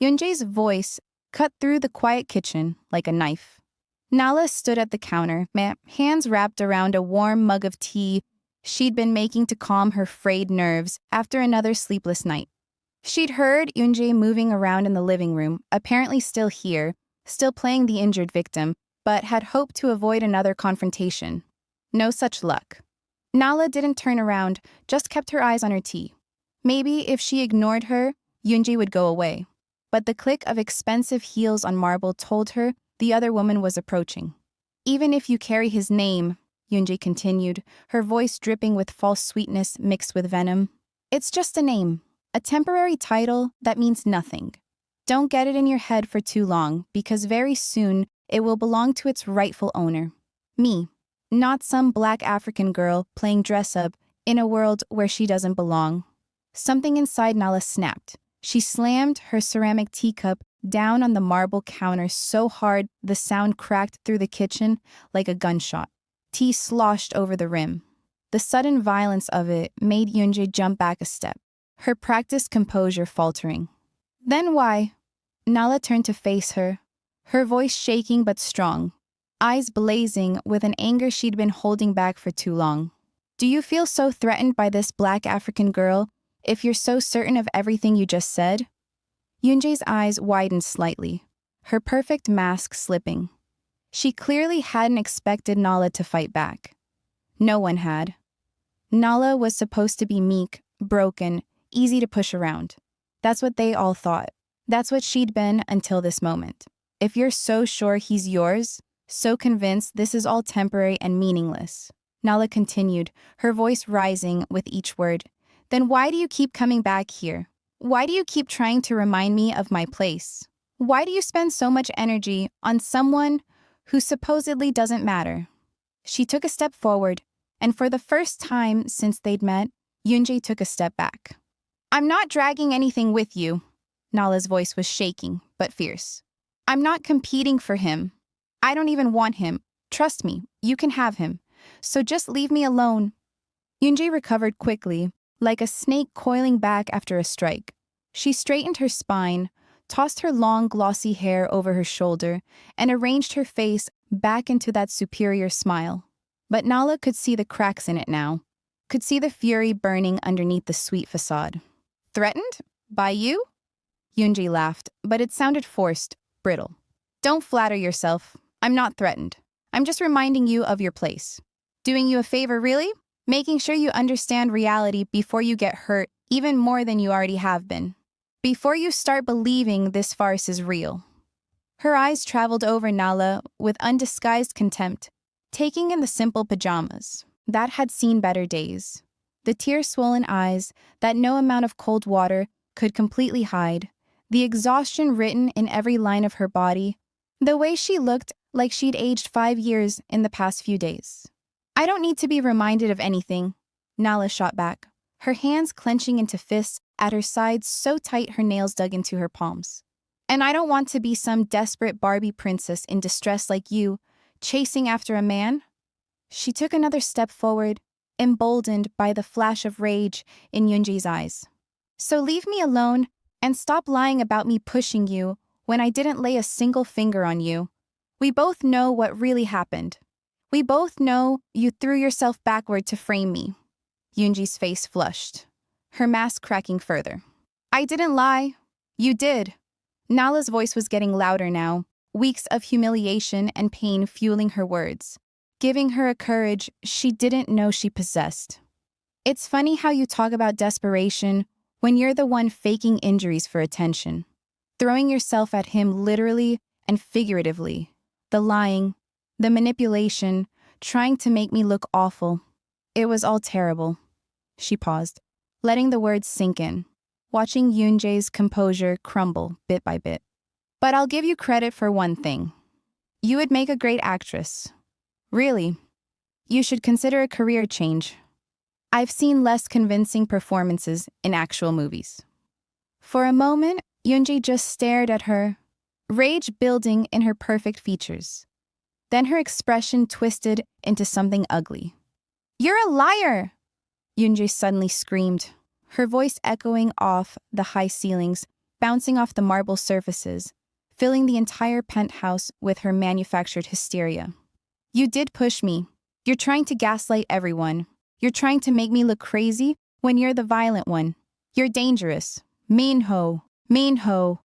Eunjae's voice cut through the quiet kitchen like a knife. Nala stood at the counter, hands wrapped around a warm mug of tea she'd been making to calm her frayed nerves after another sleepless night. She'd heard Eunjae moving around in the living room, apparently still here, still playing the injured victim, but had hoped to avoid another confrontation. No such luck. Nala didn't turn around, just kept her eyes on her tea. Maybe if she ignored her, Eunjae would go away. But the click of expensive heels on marble told her the other woman was approaching. Even if you carry his name, Eunjae continued, her voice dripping with false sweetness mixed with venom, it's just a name, a temporary title that means nothing. Don't get it in your head for too long, because very soon it will belong to its rightful owner. Me, not some black African girl playing dress-up in a world where she doesn't belong. Something inside Nala snapped. She slammed her ceramic teacup down on the marble counter so hard the sound cracked through the kitchen like a gunshot. Tea sloshed over the rim. The sudden violence of it made Eunjae jump back a step, her practiced composure faltering. Then why? Nala turned to face her, her voice shaking but strong, eyes blazing with an anger she'd been holding back for too long. Do you feel so threatened by this black African girl if you're so certain of everything you just said? Eunjae's eyes widened slightly, her perfect mask slipping. She clearly hadn't expected Nala to fight back. No one had. Nala was supposed to be meek, broken, easy to push around. That's what they all thought. That's what she'd been until this moment. If you're so sure he's yours, so convinced this is all temporary and meaningless, Nala continued, her voice rising with each word, then why do you keep coming back here? Why do you keep trying to remind me of my place? Why do you spend so much energy on someone who supposedly doesn't matter? She took a step forward, and for the first time since they'd met, Eunjae took a step back. I'm not dragging anything with you. Nala's voice was shaking, but fierce. I'm not competing for him. I don't even want him. Trust me, you can have him. So just leave me alone. Eunjae recovered quickly, like a snake coiling back after a strike. She straightened her spine, tossed her long, glossy hair over her shoulder, and arranged her face back into that superior smile. But Nala could see the cracks in it now, could see the fury burning underneath the sweet facade. Threatened? By you? Eunjae laughed, but it sounded forced, brittle. Don't flatter yourself. I'm not threatened. I'm just reminding you of your place. Doing you a favor, really? Making sure you understand reality before you get hurt even more than you already have been. Before you start believing this farce is real. Her eyes traveled over Nala with undisguised contempt, taking in the simple pajamas that had seen better days. The tear-swollen eyes that no amount of cold water could completely hide, the exhaustion written in every line of her body, the way she looked like she'd aged 5 years in the past few days. I don't need to be reminded of anything, Nala shot back, her hands clenching into fists at her sides so tight her nails dug into her palms. And I don't want to be some desperate Barbie princess in distress like you, chasing after a man. She took another step forward, emboldened by the flash of rage in Eunjae's eyes. So leave me alone and stop lying about me pushing you when I didn't lay a single finger on you. We both know what really happened. We both know you threw yourself backward to frame me. Eunjae's face flushed, her mask cracking further. I didn't lie. You did. Nala's voice was getting louder now, weeks of humiliation and pain fueling her words, giving her a courage she didn't know she possessed. It's funny how you talk about desperation when you're the one faking injuries for attention, throwing yourself at him literally and figuratively, the lying, the manipulation, trying to make me look awful. It was all terrible. She paused, letting the words sink in, watching Eunjae's composure crumble bit by bit. But I'll give you credit for one thing. You would make a great actress. Really. You should consider a career change. I've seen less convincing performances in actual movies. For a moment, Eunjae just stared at her, rage building in her perfect features. Then her expression twisted into something ugly. You're a liar! Eunjae suddenly screamed, her voice echoing off the high ceilings, bouncing off the marble surfaces, filling the entire penthouse with her manufactured hysteria. You did push me. You're trying to gaslight everyone. You're trying to make me look crazy when you're the violent one. You're dangerous. Minho, Minho.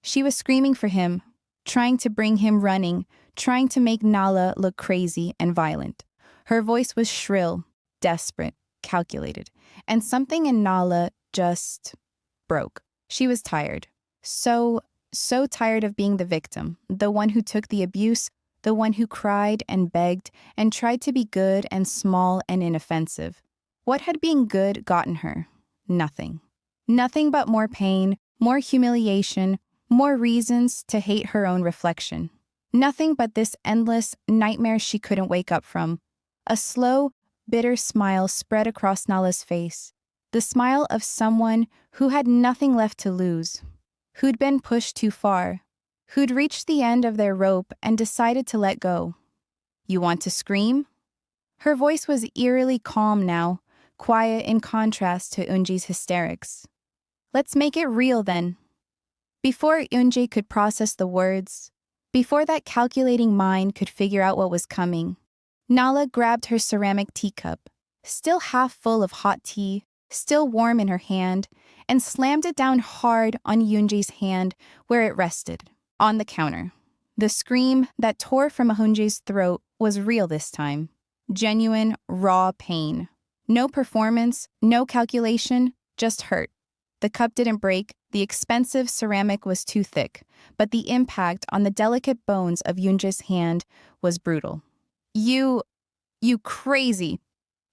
She was screaming for him, trying to bring him running, trying to make Nala look crazy and violent. Her voice was shrill, desperate, calculated, and something in Nala just broke. She was tired. So tired of being the victim, the one who took the abuse, the one who cried and begged and tried to be good and small and inoffensive. What had being good gotten her? Nothing. Nothing but more pain, more humiliation, more reasons to hate her own reflection. Nothing but this endless nightmare she couldn't wake up from. A slow, bitter smile spread across Nala's face. The smile of someone who had nothing left to lose, who'd been pushed too far, who'd reached the end of their rope and decided to let go. You want to scream? Her voice was eerily calm now, quiet in contrast to Eunjae's hysterics. Let's make it real then. Before Eunjae could process the words, before that calculating mind could figure out what was coming, Nala grabbed her ceramic teacup, still half full of hot tea, still warm in her hand, and slammed it down hard on Eunjae's hand where it rested, on the counter. The scream that tore from Eunjae's throat was real this time. Genuine, raw pain. No performance, no calculation, just hurt. The cup didn't break, the expensive ceramic was too thick, but the impact on the delicate bones of Eunjae's hand was brutal. You crazy.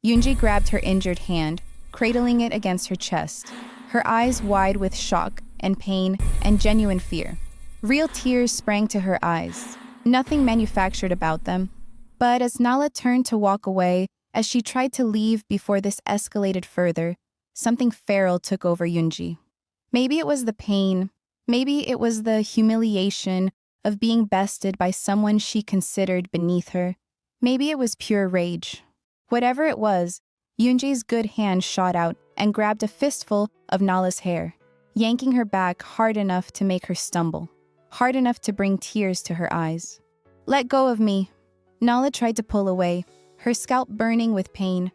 Eunjae grabbed her injured hand, cradling it against her chest, her eyes wide with shock and pain and genuine fear. Real tears sprang to her eyes, nothing manufactured about them. But as Nala turned to walk away, as she tried to leave before this escalated further, something feral took over Eunjae. Maybe it was the pain, maybe it was the humiliation of being bested by someone she considered beneath her. Maybe it was pure rage. Whatever it was, Eunjae's good hand shot out and grabbed a fistful of Nala's hair, yanking her back hard enough to make her stumble, hard enough to bring tears to her eyes. Let go of me. Nala tried to pull away, her scalp burning with pain,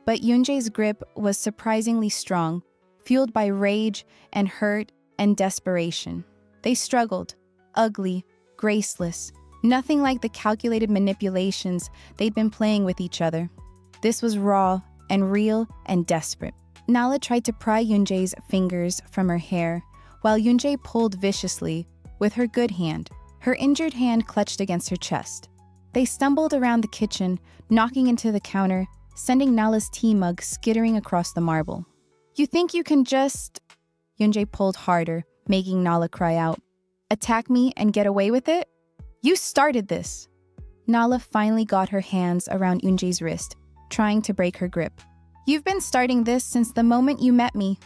but Eunjae's grip was surprisingly strong, fueled by rage and hurt and desperation. They struggled, ugly, graceless, nothing like the calculated manipulations they'd been playing with each other. This was raw and real and desperate. Nala tried to pry Eunjae's fingers from her hair, while Eunjae pulled viciously with her good hand, her injured hand clutched against her chest. They stumbled around the kitchen, knocking into the counter, sending Nala's tea mug skittering across the marble. You think you can just... Eunjae pulled harder, making Nala cry out. Attack me and get away with it? You started this. Nala finally got her hands around Eunjae's wrist, trying to break her grip. You've been starting this since the moment you met me.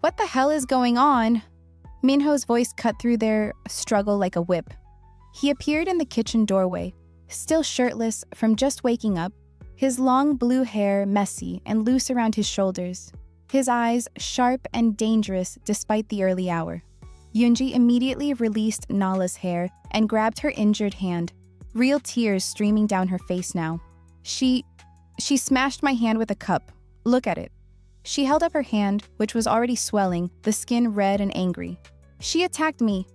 What the hell is going on? Minho's voice cut through their struggle like a whip. He appeared in the kitchen doorway, still shirtless from just waking up, his long blue hair messy and loose around his shoulders, his eyes sharp and dangerous despite the early hour. Eunjae immediately released Nala's hair and grabbed her injured hand, real tears streaming down her face now. She smashed my hand with a cup. Look at it. She held up her hand, which was already swelling, the skin red and angry. She attacked me.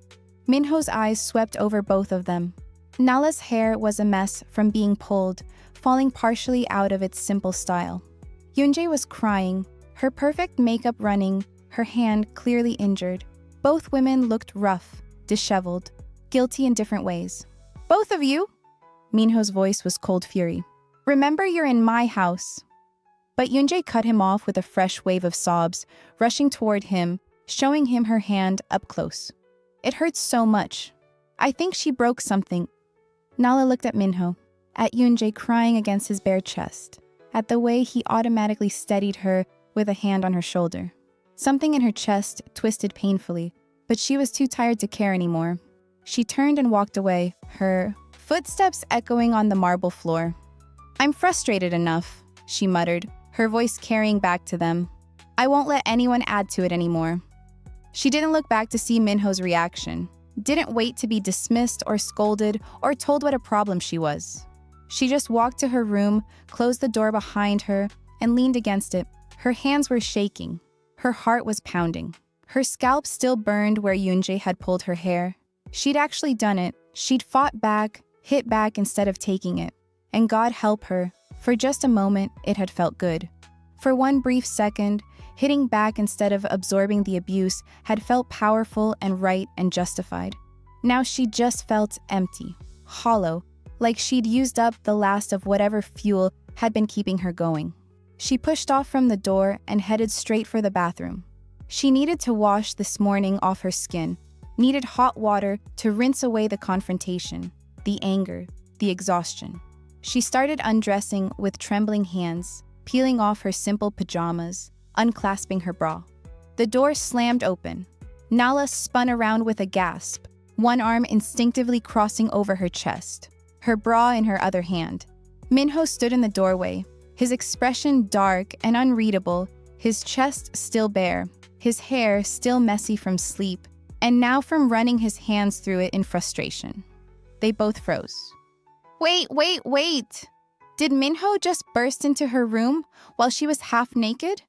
Minho's eyes swept over both of them. Nala's hair was a mess from being pulled, falling partially out of its simple style. Eunjae was crying, her perfect makeup running, her hand clearly injured. Both women looked rough, disheveled, guilty in different ways. Both of you? Minho's voice was cold fury. Remember, you're in my house. But Eunjae cut him off with a fresh wave of sobs, rushing toward him, showing him her hand up close. It hurts so much. I think she broke something. Nala looked at Minho, at Eunjae crying against his bare chest, at the way he automatically steadied her with a hand on her shoulder. Something in her chest twisted painfully, but she was too tired to care anymore. She turned and walked away, her footsteps echoing on the marble floor. I'm frustrated enough, she muttered, her voice carrying back to them. I won't let anyone add to it anymore. She didn't look back to see Minho's reaction, didn't wait to be dismissed or scolded or told what a problem she was. She just walked to her room, closed the door behind her, and leaned against it. Her hands were shaking. Her heart was pounding. Her scalp still burned where Eunjae had pulled her hair. She'd actually done it. She'd fought back, hit back instead of taking it. And God help her, for just a moment, it had felt good. For one brief second, hitting back instead of absorbing the abuse had felt powerful and right and justified. Now she just felt empty, hollow, like she'd used up the last of whatever fuel had been keeping her going. She pushed off from the door and headed straight for the bathroom. She needed to wash this morning off her skin, needed hot water to rinse away the confrontation, the anger, the exhaustion. She started undressing with trembling hands, peeling off her simple pajamas, unclasping her bra. The door slammed open. Nala spun around with a gasp, one arm instinctively crossing over her chest, her bra in her other hand. Minho stood in the doorway, his expression dark and unreadable, his chest still bare, his hair still messy from sleep, and now from running his hands through it in frustration. They both froze. Wait! Did Minho just burst into her room while she was half naked?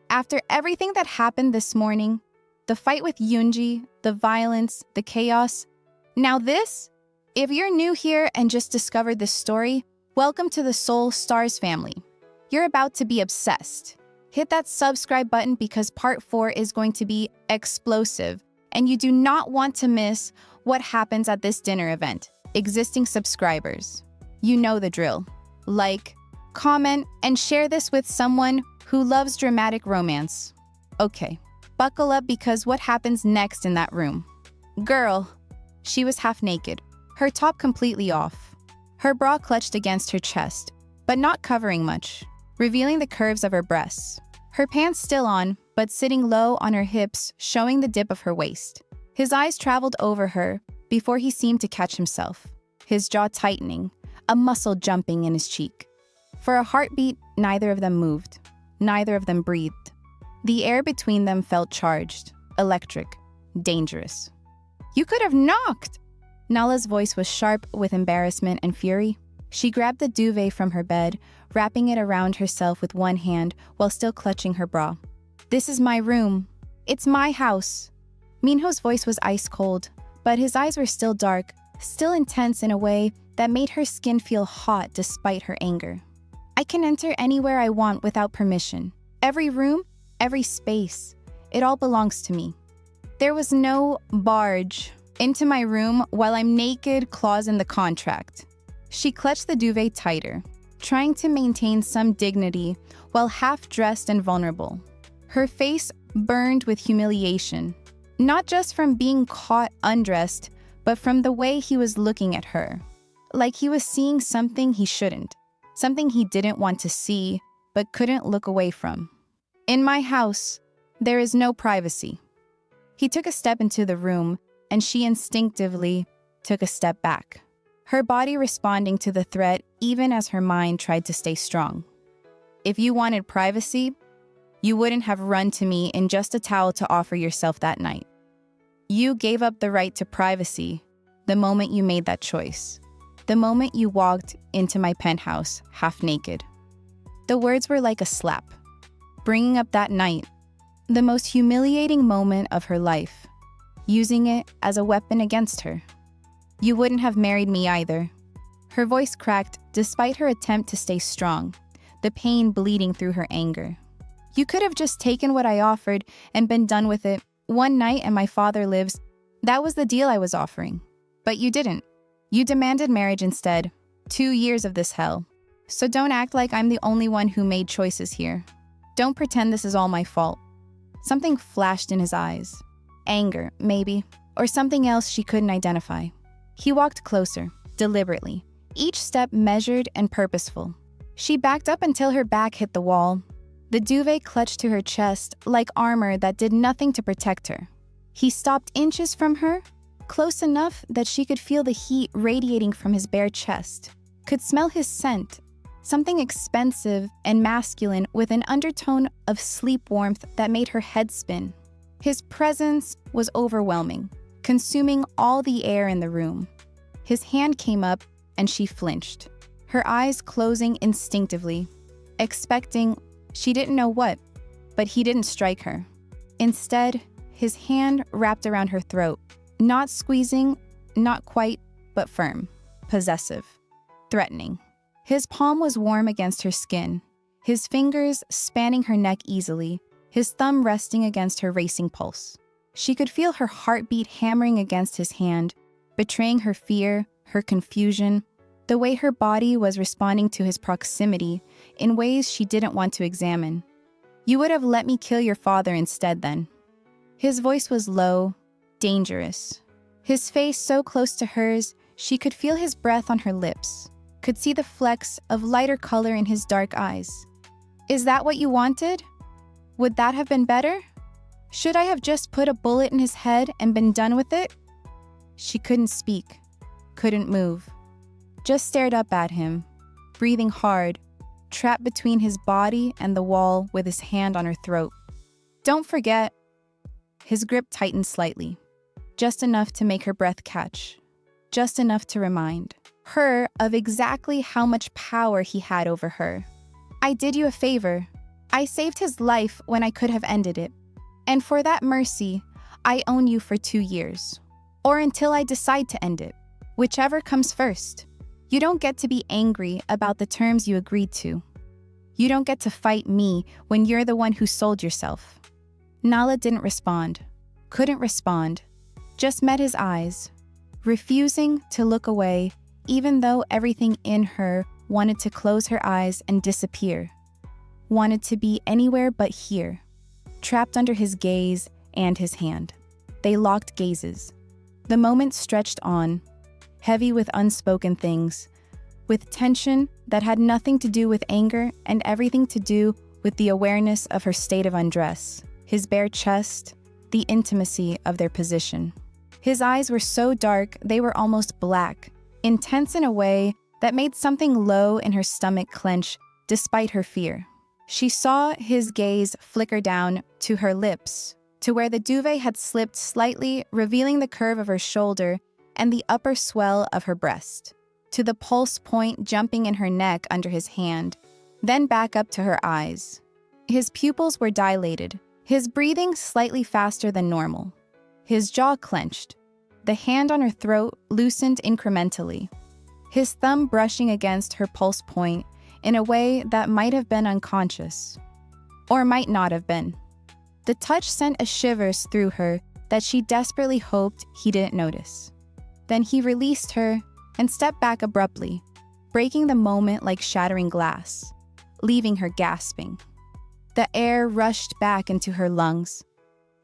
After everything that happened this morning, the fight with Eunjae, the violence, the chaos, now this? If you're new here and just discovered this story, welcome to the Seoul Stars family. You're about to be obsessed. Hit that subscribe button because part 4 is going to be explosive, and you do not want to miss what happens at this dinner event. Existing subscribers, you know the drill. Like, comment, and share this with someone who loves dramatic romance. Okay, buckle up because what happens next in that room? Girl, she was half naked, her top completely off. Her bra clutched against her chest, but not covering much, revealing the curves of her breasts. Her pants still on, but sitting low on her hips, showing the dip of her waist. His eyes traveled over her before he seemed to catch himself, his jaw tightening, a muscle jumping in his cheek. For a heartbeat, neither of them moved. Neither of them breathed. The air between them felt charged, electric, dangerous. You could have knocked! Nala's voice was sharp with embarrassment and fury. She grabbed the duvet from her bed, wrapping it around herself with one hand while still clutching her bra. This is my room. It's my house. Minho's voice was ice cold, but his eyes were still dark, still intense in a way that made her skin feel hot despite her anger. I can enter anywhere I want without permission. Every room, every space, it all belongs to me. There was no barge into my room while I'm naked clause in the contract. She clutched the duvet tighter, trying to maintain some dignity while half-dressed and vulnerable. Her face burned with humiliation, not just from being caught undressed, but from the way he was looking at her. Like he was seeing something he shouldn't, something he didn't want to see, but couldn't look away from. In my house, there is no privacy. He took a step into the room, and she instinctively took a step back, her body responding to the threat even as her mind tried to stay strong. If you wanted privacy, you wouldn't have run to me in just a towel to offer yourself that night. You gave up the right to privacy the moment you made that choice. The moment you walked into my penthouse, half naked. The words were like a slap, bringing up that night, the most humiliating moment of her life, using it as a weapon against her. You wouldn't have married me either. Her voice cracked despite her attempt to stay strong, the pain bleeding through her anger. You could have just taken what I offered and been done with it. One night and my father lives. That was the deal I was offering. But you didn't. You demanded marriage instead. 2 years of this hell. So don't act like I'm the only one who made choices here. Don't pretend this is all my fault. Something flashed in his eyes. Anger, maybe, or something else she couldn't identify. He walked closer, deliberately, each step measured and purposeful. She backed up until her back hit the wall. The duvet clutched to her chest like armor that did nothing to protect her. He stopped inches from her, close enough that she could feel the heat radiating from his bare chest, could smell his scent, something expensive and masculine with an undertone of sleep warmth that made her head spin. His presence was overwhelming, consuming all the air in the room. His hand came up and she flinched, her eyes closing instinctively, expecting she didn't know what, but he didn't strike her. Instead, his hand wrapped around her throat, not squeezing, not quite, but firm, possessive, threatening. His palm was warm against her skin, his fingers spanning her neck easily, his thumb resting against her racing pulse. She could feel her heartbeat hammering against his hand, betraying her fear, her confusion, the way her body was responding to his proximity in ways she didn't want to examine. "You would have let me kill your father instead then." His voice was low, dangerous. His face so close to hers, she could feel his breath on her lips, could see the flecks of lighter color in his dark eyes. "Is that what you wanted? Would that have been better? Should I have just put a bullet in his head and been done with it?" She couldn't speak, couldn't move, just stared up at him, breathing hard, trapped between his body and the wall with his hand on her throat. "Don't forget." His grip tightened slightly, just enough to make her breath catch, just enough to remind her of exactly how much power he had over her. "I did you a favor. I saved his life when I could have ended it. And for that mercy, I own you for 2 years. Or until I decide to end it, whichever comes first. You don't get to be angry about the terms you agreed to. You don't get to fight me when you're the one who sold yourself." Nala didn't respond, couldn't respond, just met his eyes, refusing to look away even though everything in her wanted to close her eyes and disappear, wanted to be anywhere but here, trapped under his gaze and his hand. They locked gazes. The moment stretched on, heavy with unspoken things, with tension that had nothing to do with anger and everything to do with the awareness of her state of undress, his bare chest, the intimacy of their position. His eyes were so dark they were almost black, intense in a way that made something low in her stomach clench despite her fear. She saw his gaze flicker down to her lips, to where the duvet had slipped slightly, revealing the curve of her shoulder and the upper swell of her breast, to the pulse point jumping in her neck under his hand, then back up to her eyes. His pupils were dilated, his breathing slightly faster than normal. His jaw clenched, the hand on her throat loosened incrementally, his thumb brushing against her pulse point in a way that might have been unconscious, or might not have been. The touch sent a shivers through her that she desperately hoped he didn't notice. Then he released her and stepped back abruptly, breaking the moment like shattering glass, leaving her gasping. The air rushed back into her lungs.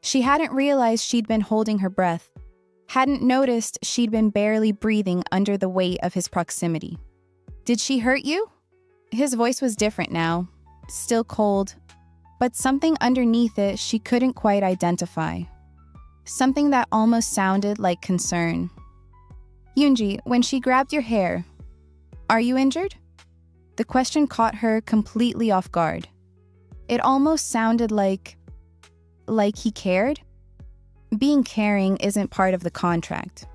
She hadn't realized she'd been holding her breath, hadn't noticed she'd been barely breathing under the weight of his proximity. "Did she hurt you?" His voice was different now, still cold, but something underneath it she couldn't quite identify. Something that almost sounded like concern. "Eunjae, when she grabbed your hair, are you injured?" The question caught her completely off guard. It almost sounded like he cared. Being caring isn't part of the contract.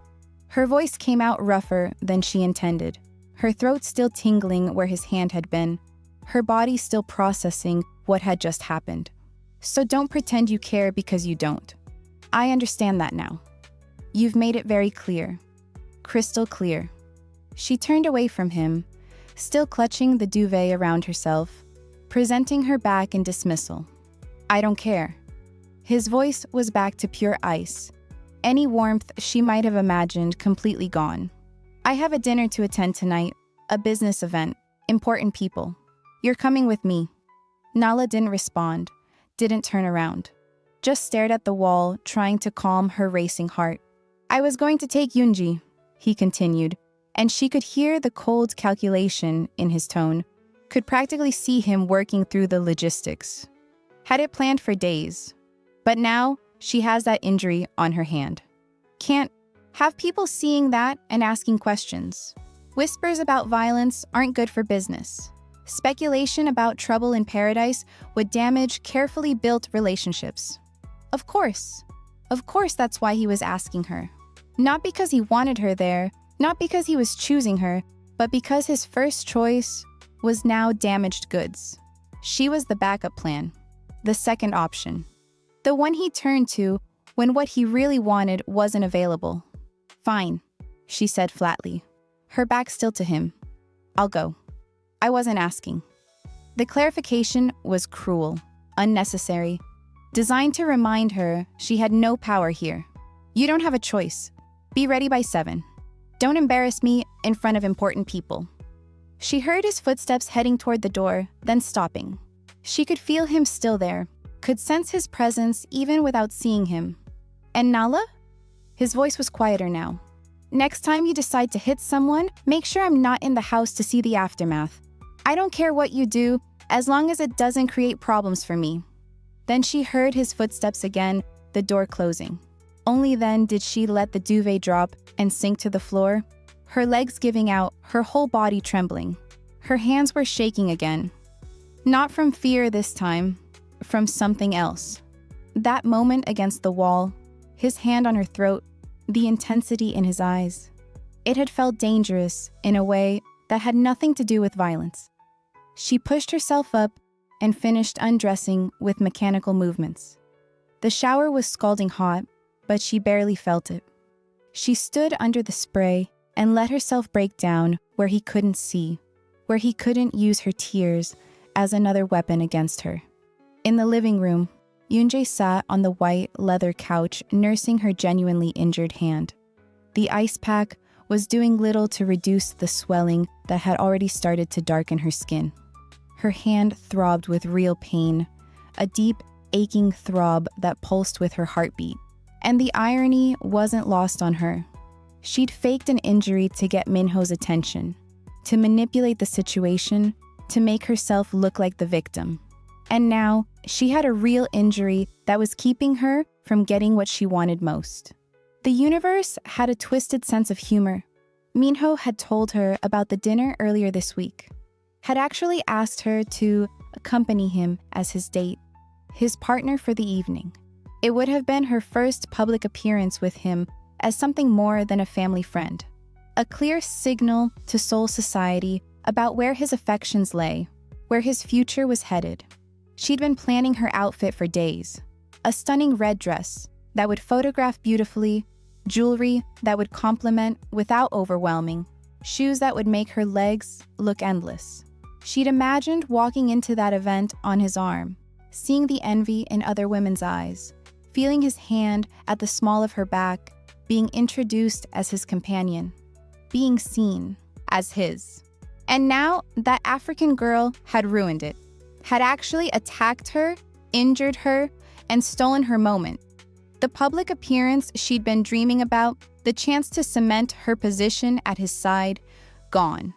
Her voice came out rougher than she intended, her throat still tingling where his hand had been, her body still processing what had just happened. "So don't pretend you care because you don't. I understand that now. You've made it very clear. Crystal clear." She turned away from him, still clutching the duvet around herself, presenting her back in dismissal. "I don't care." His voice was back to pure ice, any warmth she might have imagined completely gone. "I have a dinner to attend tonight, a business event, important people. You're coming with me." Nala didn't respond, didn't turn around, just stared at the wall, trying to calm her racing heart. "I was going to take Eunjae," he continued, and she could hear the cold calculation in his tone, could practically see him working through the logistics. Had it planned for days. But now, she has that injury on her hand. Can't have people seeing that and asking questions. Whispers about violence aren't good for business. Speculation about trouble in paradise would damage carefully built relationships. Of course. Of course that's why he was asking her. Not because he wanted her there, not because he was choosing her, but because his first choice was now damaged goods. She was the backup plan, the second option, the one he turned to when what he really wanted wasn't available. Fine, she said flatly, her back still to him. I'll go. I wasn't asking. The clarification was cruel, unnecessary, designed to remind her she had no power here. You don't have a choice. Be ready by 7. Don't embarrass me in front of important people. She heard his footsteps heading toward the door, then stopping. She could feel him still there, could sense his presence even without seeing him. And Nala? His voice was quieter now. Next time you decide to hit someone, make sure I'm not in the house to see the aftermath. I don't care what you do, as long as it doesn't create problems for me. Then she heard his footsteps again, the door closing. Only then did she let the duvet drop and sink to the floor, her legs giving out, her whole body trembling. Her hands were shaking again. Not from fear this time, from something else. That moment against the wall, his hand on her throat, the intensity in his eyes. It had felt dangerous in a way that had nothing to do with violence. She pushed herself up and finished undressing with mechanical movements. The shower was scalding hot, but she barely felt it. She stood under the spray and let herself break down where he couldn't see, where he couldn't use her tears as another weapon against her. In the living room, Eunjae sat on the white leather couch nursing her genuinely injured hand. The ice pack was doing little to reduce the swelling that had already started to darken her skin. Her hand throbbed with real pain, a deep, aching throb that pulsed with her heartbeat. And the irony wasn't lost on her. She'd faked an injury to get Minho's attention, to manipulate the situation, to make herself look like the victim. And now, she had a real injury that was keeping her from getting what she wanted most. The universe had a twisted sense of humor. Minho had told her about the dinner earlier this week, had actually asked her to accompany him as his date, his partner for the evening. It would have been her first public appearance with him as something more than a family friend, a clear signal to Seoul society about where his affections lay, where his future was headed. She'd been planning her outfit for days, a stunning red dress that would photograph beautifully, jewelry that would complement without overwhelming, shoes that would make her legs look endless. She'd imagined walking into that event on his arm, seeing the envy in other women's eyes, feeling his hand at the small of her back, being introduced as his companion, being seen as his. And now that African girl had ruined it, had actually attacked her, injured her, and stolen her moment. The public appearance she'd been dreaming about, the chance to cement her position at his side, gone.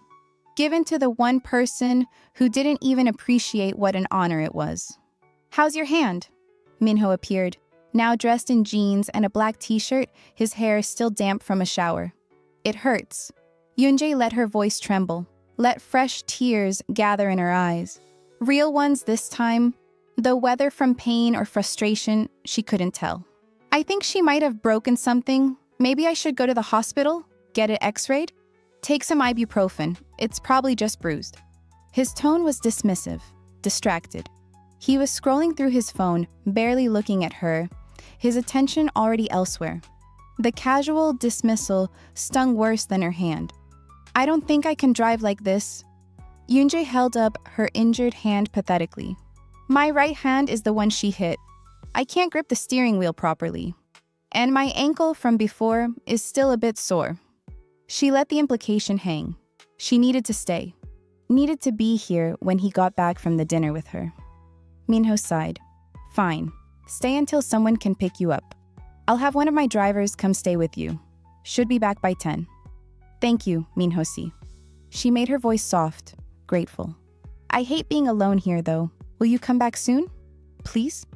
Given to the one person who didn't even appreciate what an honor it was. How's your hand? Minho appeared, now dressed in jeans and a black t-shirt, his hair still damp from a shower. It hurts. Eunjae let her voice tremble, let fresh tears gather in her eyes. Real ones this time, though whether from pain or frustration, she couldn't tell. I think she might have broken something. Maybe I should go to the hospital, get it x-rayed? Take some ibuprofen. It's probably just bruised. His tone was dismissive, distracted. He was scrolling through his phone, barely looking at her, his attention already elsewhere. The casual dismissal stung worse than her hand. I don't think I can drive like this. Eunjae held up her injured hand pathetically. My right hand is the one she hit. I can't grip the steering wheel properly. And my ankle from before is still a bit sore. She let the implication hang. She needed to stay. Needed to be here when he got back from the dinner with her. Minho sighed. Fine. Stay until someone can pick you up. I'll have one of my drivers come stay with you. Should be back by 10. Thank you, Minho-si. She made her voice soft, grateful. I hate being alone here, though. Will you come back soon? Please?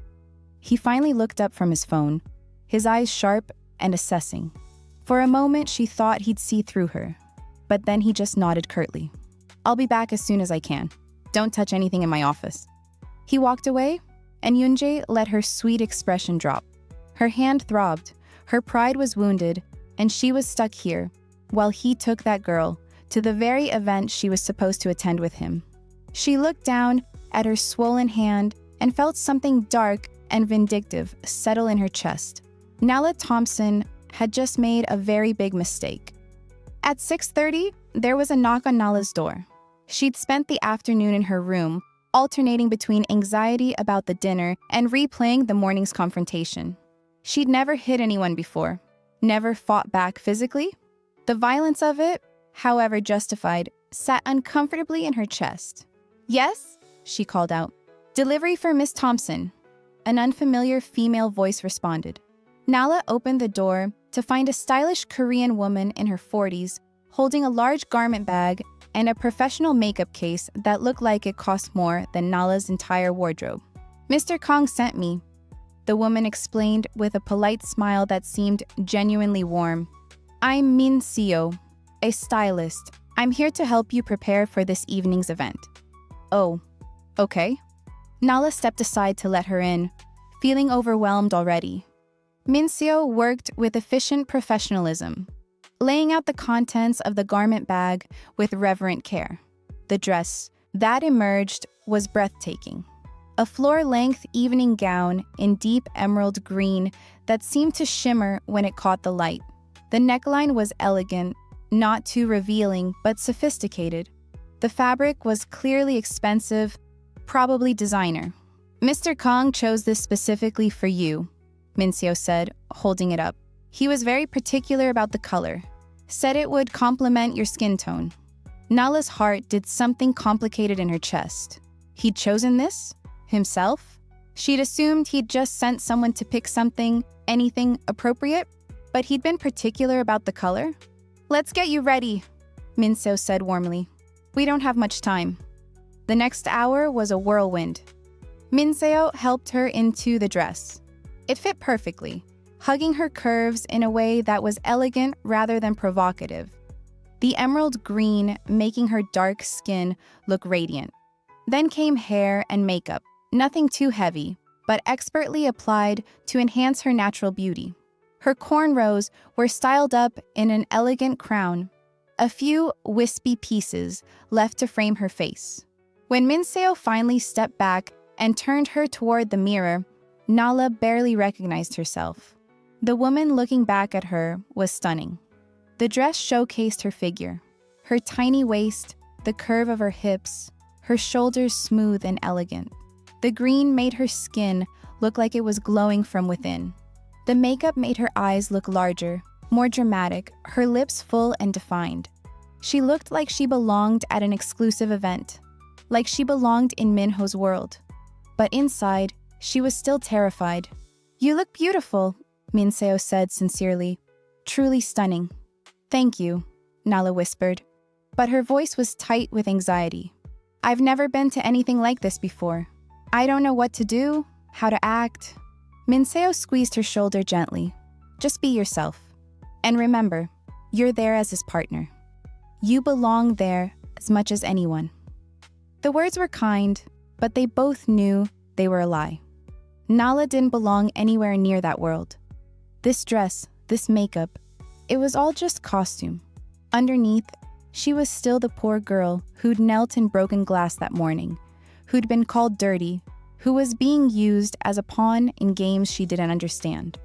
He finally looked up from his phone, his eyes sharp and assessing. For a moment, she thought he'd see through her, but then he just nodded curtly. I'll be back as soon as I can. Don't touch anything in my office. He walked away, and Eunjae let her sweet expression drop. Her hand throbbed, her pride was wounded, and she was stuck here, while he took that girl to the very event she was supposed to attend with him. She looked down at her swollen hand and felt something dark and vindictive settle in her chest. Nala Thompson had just made a very big mistake. At 6:30, there was a knock on Nala's door. She'd spent the afternoon in her room, alternating between anxiety about the dinner and replaying the morning's confrontation. She'd never hit anyone before, never fought back physically. The violence of it, however justified, sat uncomfortably in her chest. "Yes?" she called out. "Delivery for Miss Thompson." An unfamiliar female voice responded. Nala opened the door to find a stylish Korean woman in her 40s holding a large garment bag and a professional makeup case that looked like it cost more than Nala's entire wardrobe. "Mr. Kong sent me," the woman explained with a polite smile that seemed genuinely warm. "I'm Minho, a stylist. I'm here to help you prepare for this evening's event." "Oh, okay." Nala stepped aside to let her in, feeling overwhelmed already. Minho worked with efficient professionalism, laying out the contents of the garment bag with reverent care. The dress that emerged was breathtaking. A floor-length evening gown in deep emerald green that seemed to shimmer when it caught the light. The neckline was elegant, not too revealing, but sophisticated. The fabric was clearly expensive, probably designer. "Mr. Kong chose this specifically for you," Minho said, holding it up. "He was very particular about the color. Said it would complement your skin tone." Nala's heart did something complicated in her chest. He'd chosen this? Himself? She'd assumed he'd just sent someone to pick something, anything appropriate, but he'd been particular about the color? "Let's get you ready," Minho said warmly. "We don't have much time." The next hour was a whirlwind. Minho helped her into the dress. It fit perfectly, hugging her curves in a way that was elegant rather than provocative. The emerald green making her dark skin look radiant. Then came hair and makeup, nothing too heavy, but expertly applied to enhance her natural beauty. Her cornrows were styled up in an elegant crown, a few wispy pieces left to frame her face. When Minho finally stepped back and turned her toward the mirror, Nala barely recognized herself. The woman looking back at her was stunning. The dress showcased her figure, her tiny waist, the curve of her hips, her shoulders smooth and elegant. The green made her skin look like it was glowing from within. The makeup made her eyes look larger, more dramatic, her lips full and defined. She looked like she belonged at an exclusive event, like she belonged in Minho's world. But inside, she was still terrified. "You look beautiful," Minho said sincerely. "Truly stunning." "Thank you," Nala whispered, but her voice was tight with anxiety. "I've never been to anything like this before. I don't know what to do, how to act." Minho squeezed her shoulder gently. "Just be yourself. And remember, you're there as his partner. You belong there as much as anyone." The words were kind, but they both knew they were a lie. Nala didn't belong anywhere near that world. This dress, this makeup, it was all just costume. Underneath, she was still the poor girl who'd knelt in broken glass that morning, who'd been called dirty, who was being used as a pawn in games she didn't understand.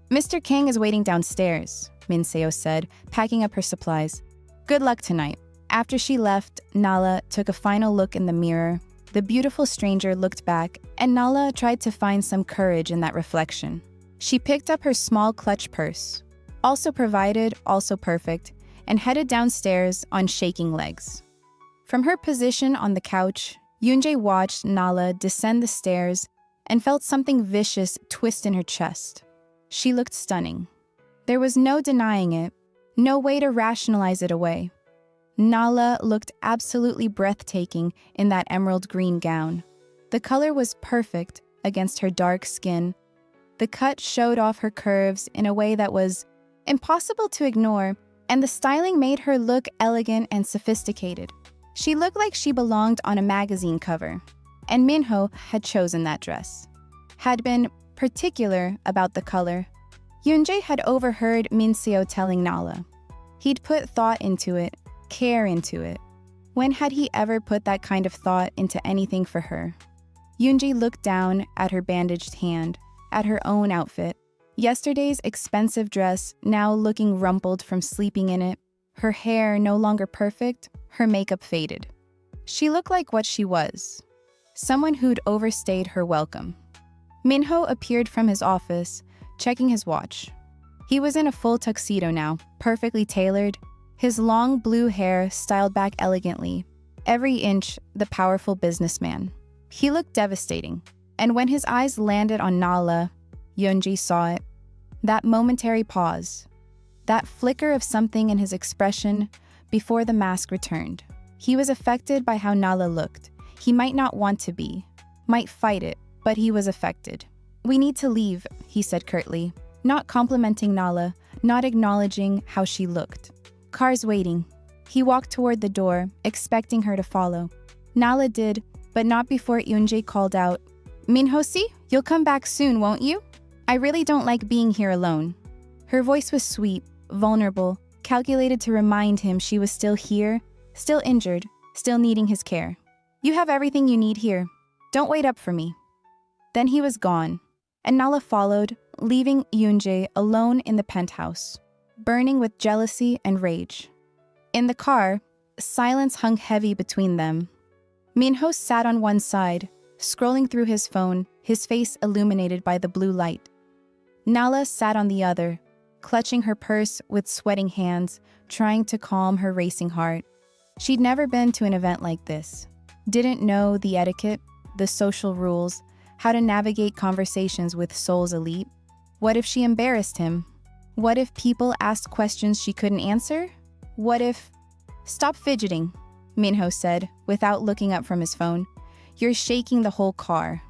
"Mr. King is waiting downstairs," Minho said, packing up her supplies. "Good luck tonight." After she left, Nala took a final look in the mirror. The beautiful stranger looked back, and Nala tried to find some courage in that reflection. She picked up her small clutch purse, also provided, also perfect, and headed downstairs on shaking legs. From her position on the couch, Eunjae watched Nala descend the stairs and felt something vicious twist in her chest. She looked stunning. There was no denying it, no way to rationalize it away. Nala looked absolutely breathtaking in that emerald green gown. The color was perfect against her dark skin. The cut showed off her curves in a way that was impossible to ignore, and the styling made her look elegant and sophisticated. She looked like she belonged on a magazine cover, and Minho had chosen that dress. had been particular about the color. Eunjae had overheard Minho telling Nala. He'd put thought into it, care into it. When had he ever put that kind of thought into anything for her? Eunjae looked down at her bandaged hand, at her own outfit. Yesterday's expensive dress now looking rumpled from sleeping in it, her hair no longer perfect, her makeup faded. She looked like what she was, someone who'd overstayed her welcome. Minho appeared from his office, checking his watch. He was in a full tuxedo now, perfectly tailored, his long blue hair styled back elegantly, every inch the powerful businessman. He looked devastating, and when his eyes landed on Nala, Eunjae saw it. That momentary pause, that flicker of something in his expression before the mask returned. He was affected by how Nala looked. He might not want to be, might fight it, but he was affected. "We need to leave," he said curtly, not complimenting Nala, not acknowledging how she looked. "Car's waiting." He walked toward the door, expecting her to follow. Nala did, but not before Eunjae called out, "Minho-si, you'll come back soon, won't you? I really don't like being here alone." Her voice was sweet, vulnerable, calculated to remind him she was still here, still injured, still needing his care. "You have everything you need here. Don't wait up for me." Then he was gone, and Nala followed, leaving Eunjae alone in the penthouse, burning with jealousy and rage. In the car, silence hung heavy between them. Minho sat on one side, scrolling through his phone, his face illuminated by the blue light. Nala sat on the other, clutching her purse with sweating hands, trying to calm her racing heart. She'd never been to an event like this, didn't know the etiquette, the social rules, how to navigate conversations with Seoul's elite. What if she embarrassed him? What if people asked questions she couldn't answer? What if... "Stop fidgeting," Minho said, without looking up from his phone. "You're shaking the whole car."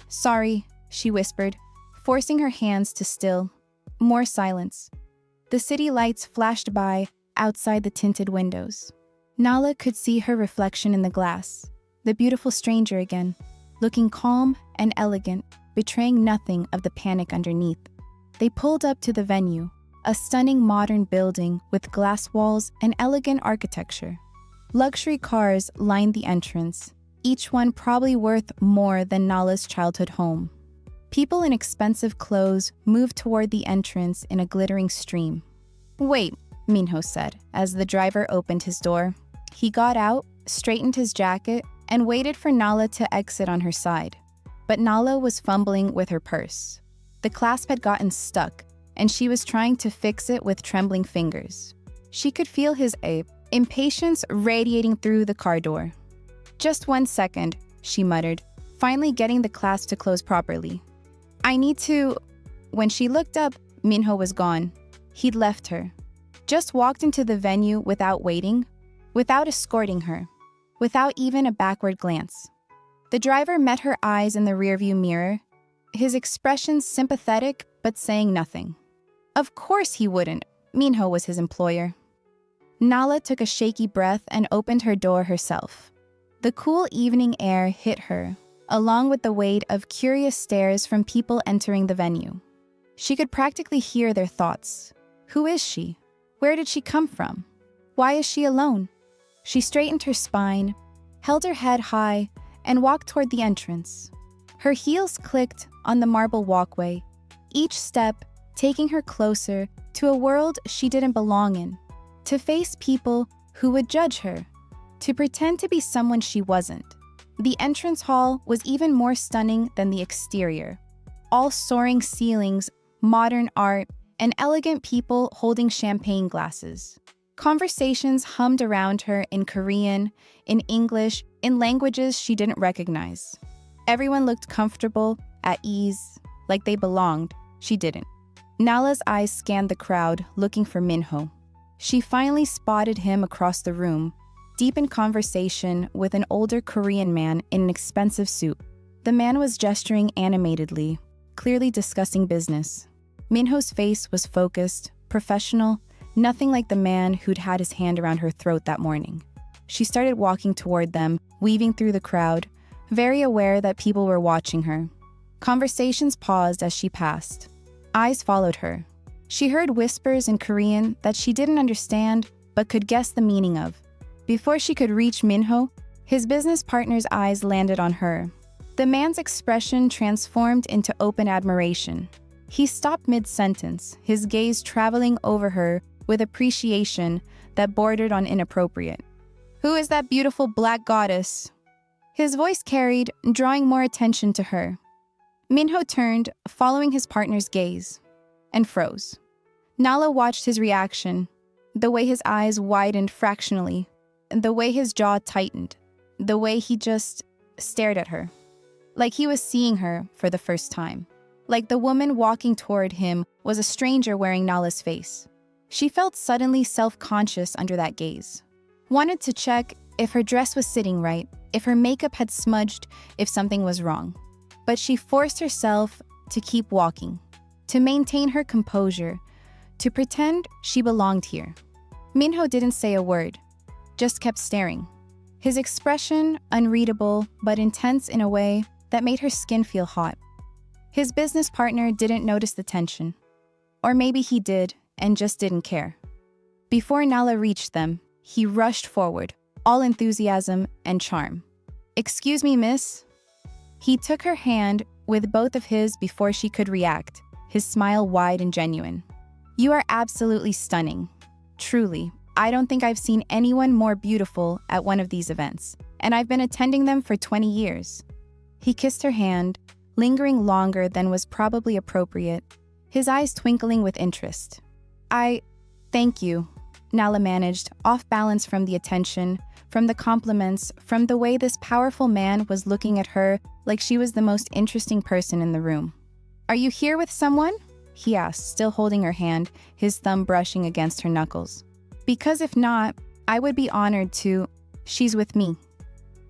"Sorry," she whispered, forcing her hands to still. More silence. The city lights flashed by outside the tinted windows. Nala could see her reflection in the glass, the beautiful stranger again, looking calm and elegant, betraying nothing of the panic underneath. They pulled up to the venue, a stunning modern building with glass walls and elegant architecture. Luxury cars lined the entrance, each one probably worth more than Nala's childhood home. People in expensive clothes moved toward the entrance in a glittering stream. "Wait," Minho said, as the driver opened his door. He got out, straightened his jacket, and waited for Nala to exit on her side. But Nala was fumbling with her purse. The clasp had gotten stuck, and she was trying to fix it with trembling fingers. She could feel his impatience radiating through the car door. "Just 1 second," she muttered, finally getting the clasp to close properly. "I need to..." When she looked up, Minho was gone. He'd left her. Just walked into the venue without waiting, without escorting her, without even a backward glance. The driver met her eyes in the rearview mirror, his expression sympathetic but saying nothing. Of course he wouldn't. Minho was his employer. Nala took a shaky breath and opened her door herself. The cool evening air hit her, along with the weight of curious stares from people entering the venue. She could practically hear their thoughts. Who is she? Where did she come from? Why is she alone? She straightened her spine, held her head high, and walked toward the entrance. Her heels clicked on the marble walkway, each step taking her closer to a world she didn't belong in, to face people who would judge her, to pretend to be someone she wasn't. The entrance hall was even more stunning than the exterior. All soaring ceilings, modern art, and elegant people holding champagne glasses. Conversations hummed around her in Korean, in English, in languages she didn't recognize. Everyone looked comfortable, at ease, like they belonged. She didn't. Nala's eyes scanned the crowd, looking for Minho. She finally spotted him across the room, deep in conversation with an older Korean man in an expensive suit. The man was gesturing animatedly, clearly discussing business. Minho's face was focused, professional, nothing like the man who'd had his hand around her throat that morning. She started walking toward them, weaving through the crowd, very aware that people were watching her. Conversations paused as she passed. Eyes followed her. She heard whispers in Korean that she didn't understand but could guess the meaning of. Before she could reach Minho, his business partner's eyes landed on her. The man's expression transformed into open admiration. He stopped mid-sentence, his gaze traveling over her with appreciation that bordered on inappropriate. "Who is that beautiful black goddess?" His voice carried, drawing more attention to her. Minho turned, following his partner's gaze, and froze. Nala watched his reaction, the way his eyes widened fractionally, the way his jaw tightened, the way he just stared at her. Like he was seeing her for the first time. Like the woman walking toward him was a stranger wearing Nala's face. She felt suddenly self-conscious under that gaze. Wanted to check if her dress was sitting right, if her makeup had smudged, if something was wrong. But she forced herself to keep walking, to maintain her composure, to pretend she belonged here. Minho didn't say a word, just kept staring. His expression unreadable but intense in a way that made her skin feel hot. His business partner didn't notice the tension. Or maybe he did and just didn't care. Before Nala reached them, he rushed forward, all enthusiasm and charm. "Excuse me, miss." He took her hand with both of his before she could react, his smile wide and genuine. "You are absolutely stunning. Truly, I don't think I've seen anyone more beautiful at one of these events, and I've been attending them for 20 years. He kissed her hand, lingering longer than was probably appropriate, his eyes twinkling with interest. Thank you," Nala managed, off balance from the attention, from the compliments, from the way this powerful man was looking at her like she was the most interesting person in the room. "Are you here with someone?" he asked, still holding her hand, his thumb brushing against her knuckles. "Because if not, I would be honored to. She's with me."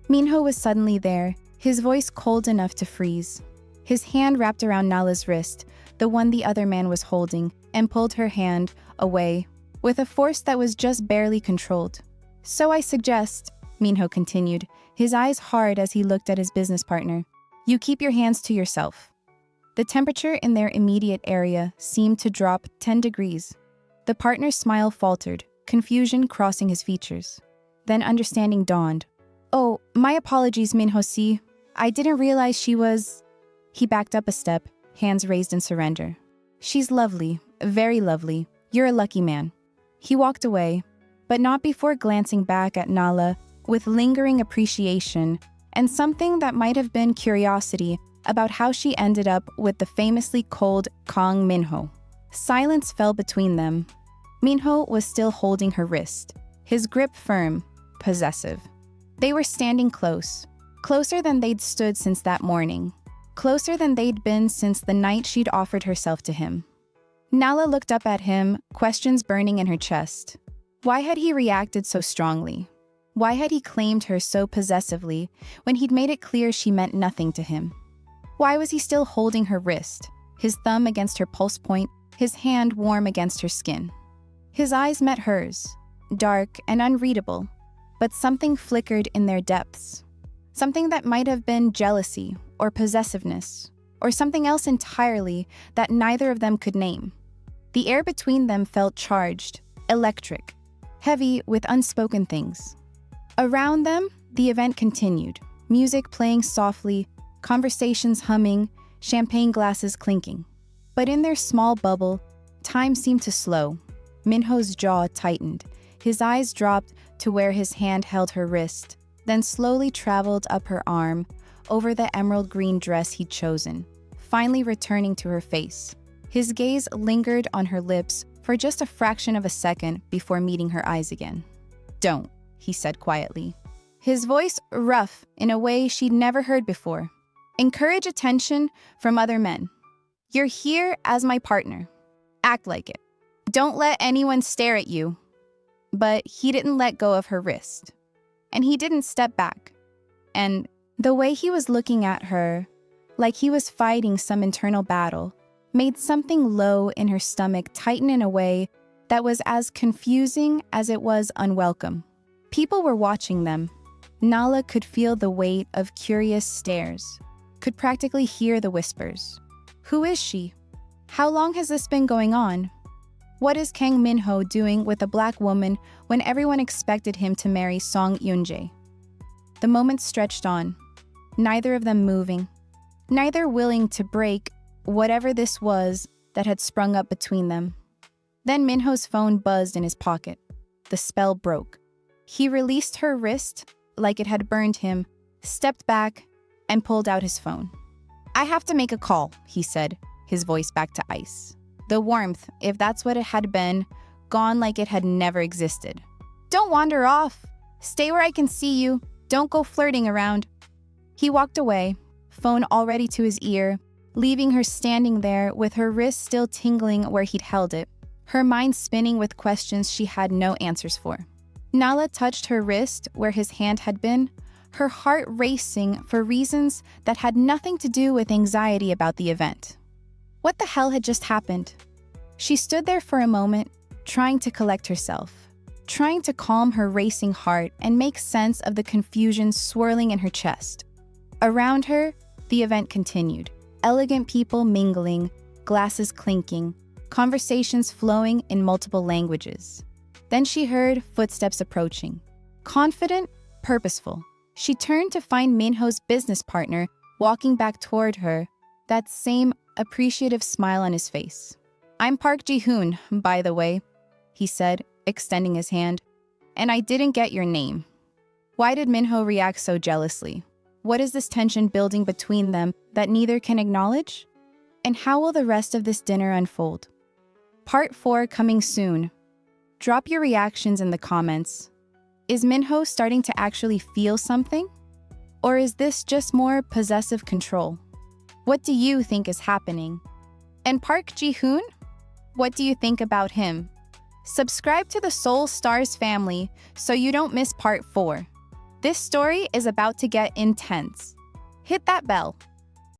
Minho was suddenly there, his voice cold enough to freeze. His hand wrapped around Nala's wrist, the one the other man was holding, and pulled her hand away, with a force that was just barely controlled. "So I suggest," Minho continued, his eyes hard as he looked at his business partner, "you keep your hands to yourself." The temperature in their immediate area seemed to drop 10 degrees. The partner's smile faltered, confusion crossing his features. Then understanding dawned. "Oh, my apologies, Minho-si. I didn't realize she was..." He backed up a step, hands raised in surrender. "She's lovely, very lovely. You're a lucky man." He walked away, but not before glancing back at Nala with lingering appreciation and something that might have been curiosity about how she ended up with the famously cold Kang Minho. Silence fell between them. Minho was still holding her wrist, his grip firm, possessive. They were standing close, closer than they'd stood since that morning, closer than they'd been since the night she'd offered herself to him. Nala looked up at him, questions burning in her chest. Why had he reacted so strongly? Why had he claimed her so possessively when he'd made it clear she meant nothing to him? Why was he still holding her wrist, his thumb against her pulse point, his hand warm against her skin? His eyes met hers, dark and unreadable, but something flickered in their depths. Something that might have been jealousy or possessiveness, or something else entirely that neither of them could name. The air between them felt charged, electric, heavy with unspoken things. Around them, the event continued, music playing softly, conversations humming, champagne glasses clinking. But in their small bubble, time seemed to slow. Minho's jaw tightened. His eyes dropped to where his hand held her wrist, then slowly traveled up her arm, over the emerald green dress he'd chosen, finally returning to her face. His gaze lingered on her lips for just a fraction of a second before meeting her eyes again. "Don't," he said quietly. His voice rough in a way she'd never heard before. "Encourage attention from other men. You're here as my partner. Act like it. Don't let anyone stare at you." But he didn't let go of her wrist. And he didn't step back. And the way he was looking at her, like he was fighting some internal battle, made something low in her stomach tighten in a way that was as confusing as it was unwelcome. People were watching them. Nala could feel the weight of curious stares. could practically hear the whispers. Who is she? How long has this been going on? What is Kang Minho doing with a black woman when everyone expected him to marry Song Eunjae? The moments stretched on, neither of them moving, neither willing to break whatever this was that had sprung up between them. Then Minho's phone buzzed in his pocket. The spell broke. He released her wrist like it had burned him, stepped back, and pulled out his phone. "I have to make a call," he said, his voice back to ice. The warmth, if that's what it had been, gone like it had never existed. "Don't wander off. Stay where I can see you. Don't go flirting around." He walked away, phone already to his ear, leaving her standing there with her wrist still tingling where he'd held it, her mind spinning with questions she had no answers for. Nala touched her wrist where his hand had been, her heart racing for reasons that had nothing to do with anxiety about the event. What the hell had just happened? She stood there for a moment, trying to collect herself, trying to calm her racing heart and make sense of the confusion swirling in her chest. Around her, the event continued. Elegant people mingling, glasses clinking, conversations flowing in multiple languages. Then she heard footsteps approaching. Confident, purposeful. She turned to find Minho's business partner walking back toward her, that same appreciative smile on his face. "I'm Park Ji-hoon, by the way," he said, extending his hand. "And I didn't get your name." Why did Minho react so jealously? What is this tension building between them that neither can acknowledge? And how will the rest of this dinner unfold? Part 4 coming soon. Drop your reactions in the comments. Is Minho starting to actually feel something? Or is this just more possessive control? What do you think is happening? And Park Ji-hoon? What do you think about him? Subscribe to the Seoul Stars family so you don't miss part 4. This story is about to get intense. Hit that bell.